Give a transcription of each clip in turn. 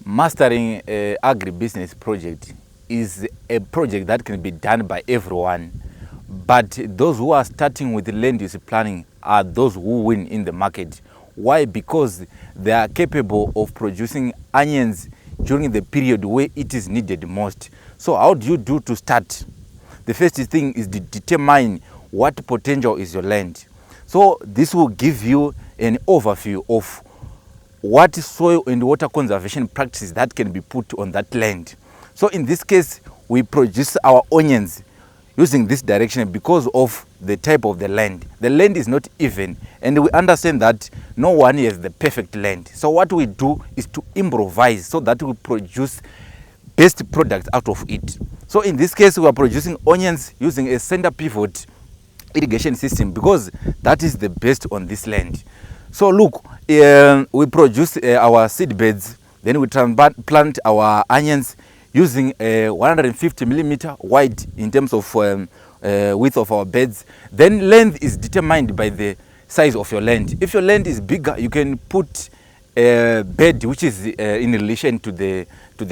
mastering agribusiness project is a project that can be done by everyone, but those who are starting with land use planning are those who win in the market. Why? Because they are capable of producing onions during the period where it is needed most. So how do you do to start? The first thing is to determine what potential is your land. So this will give you an overview of what soil and water conservation practices that can be put on that land. So in this case, we produce our onions using this direction because of the type of the land. The land is not even, and we understand that no one has the perfect land. So what we do is to improvise so that we produce best products out of it. So in this case, we are producing onions using a center pivot irrigation system because that is the best on this land. So look, we produce our seed beds, then we plant our onions using a 150 millimeter wide in terms of width of our beds. Then length is determined by the size of your land. If your land is bigger, you can put a bed which is in relation to the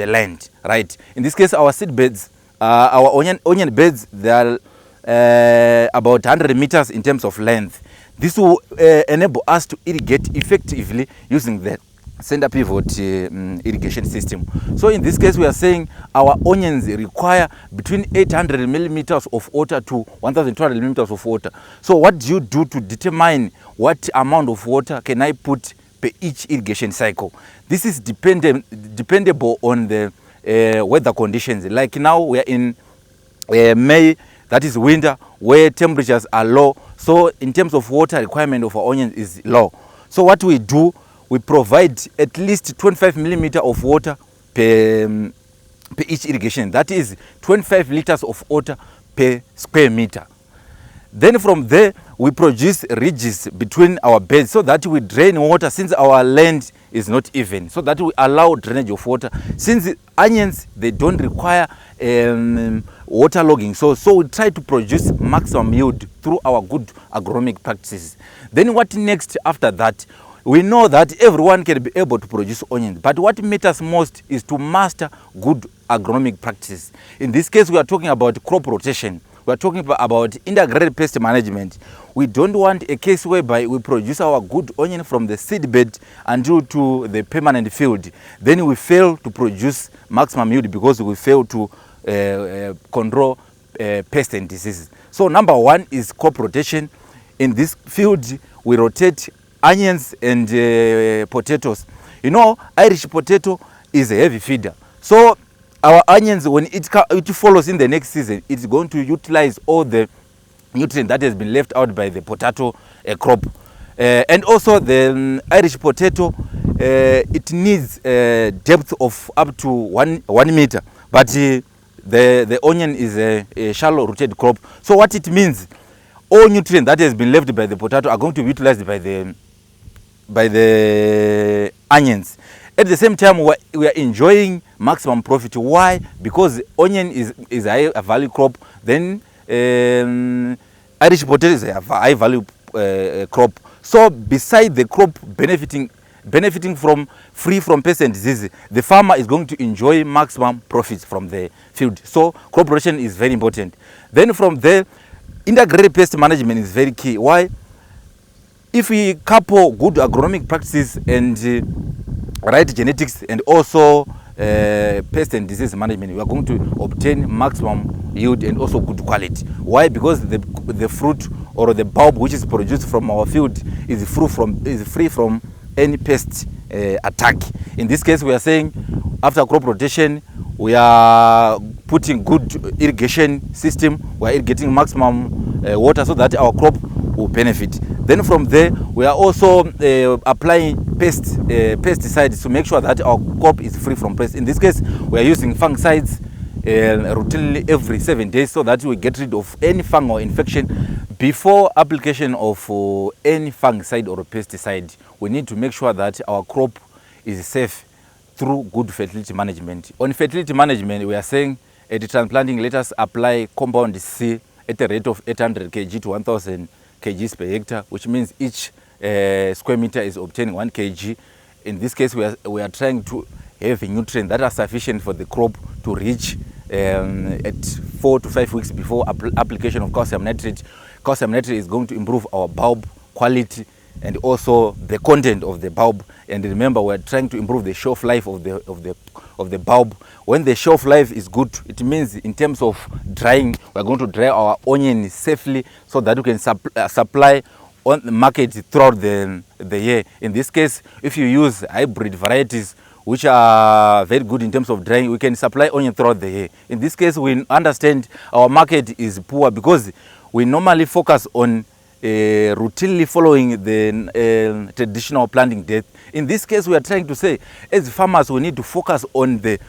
land, right? In this case, our seed beds, our onion beds, they are about 100 meters in terms of length. This will enable us to irrigate effectively using the center pivot irrigation system. So in this case, we are saying our onions require between 800 millimeters of water to 1,200 millimeters of water. So what do you do to determine what amount of water can I put per each irrigation cycle? This is dependable on the weather conditions. Like now we are in May, that is winter, where temperatures are low. So in terms of water requirement of our onions is low. So what we do, we provide at least 25 millimeter of water per each irrigation. That is 25 liters of water per square meter. Then from there, we produce ridges between our beds so that we drain water since our land is not even, so that we allow drainage of water. Since onions, they don't require water logging, so we try to produce maximum yield through our good agronomic practices. Then what next after that? We know that everyone can be able to produce onions, but what matters most is to master good agronomic practices. In this case, we are talking about crop rotation. We are talking about integrated pest management. We don't want a case whereby we produce our good onion from the seed bed until to the permanent field. Then we fail to produce maximum yield because we fail to control pests and diseases. So number one is crop rotation. In this field, we rotate onions and potatoes. You know, Irish potato is a heavy feeder. So our onions, when it follows in the next season, it's going to utilize all the nutrient that has been left out by the potato crop. And also the Irish potato, it needs a depth of up to one meter. But the onion is a shallow rooted crop. So what it means, all nutrient that has been left by the potato are going to be utilized by the onions. At the same time, we are enjoying maximum profit. Why? Because onion is a value crop. Then Irish potato is a high value crop. So beside the crop benefiting from free from pests and diseases, the farmer is going to enjoy maximum profits from the field. So crop rotation is very important. Then from there, integrated pest management is very key. Why? If we couple good agronomic practices and right genetics and also pest and disease management, we are going to obtain maximum yield and also good quality. Why? Because the fruit or the bulb which is produced from our field is free from any pest attack. In this case, we are saying after crop rotation, we are putting good irrigation system. We are irrigating maximum water so that our crop will benefit. Then from there, we are also applying pesticides to make sure that our crop is free from pests. In this case, we are using fungicides routinely every 7 days so that we get rid of any fungal infection. Before application of any fungicide or pesticide, we need to make sure that our crop is safe through good fertility management. On fertility management, we are saying at transplanting, let us apply compound C at a rate of 800 kg to 1,000 kgs per hectare, which means each square meter is obtaining 1 kg. In this case, we are trying to have nutrients that are sufficient for the crop to reach at 4 to 5 weeks before application of calcium nitrate. Calcium nitrate is going to improve our bulb quality and also the content of the bulb. And remember, we're trying to improve the shelf life of the bulb. When the shelf life is good, it means in terms of drying, we're going to dry our onion safely so that we can supply on the market throughout the year. In this case, if you use hybrid varieties which are very good in terms of drying, we can supply onion throughout the year. In this case, we understand our market is poor because we normally focus on routinely following the traditional planting date. In this case, we are trying to say, as farmers, we need to focus on the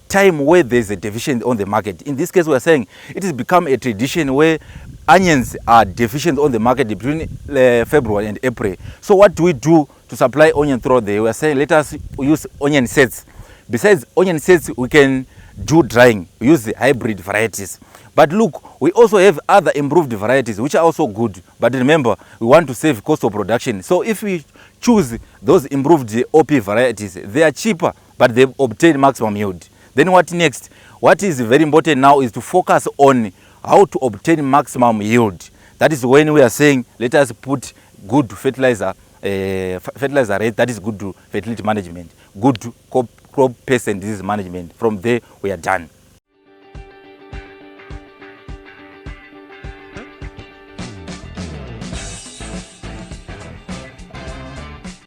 time where there's a deficient on the market. In this case, we are saying it has become a tradition where onions are deficient on the market between February and April. So what do we do to supply onion throughout the year? We are saying let us use onion sets. Besides onion sets, we can do drying. We use the hybrid varieties. But look, we also have other improved varieties which are also good. But remember, we want to save cost of production. So if we choose those improved OP varieties, they are cheaper, but they obtain maximum yield. Then what next? What is very important now is to focus on how to obtain maximum yield. That is when we are saying, let us put good fertilizer rate that is good to fertility management, good crop pest and disease management. From there, we are done.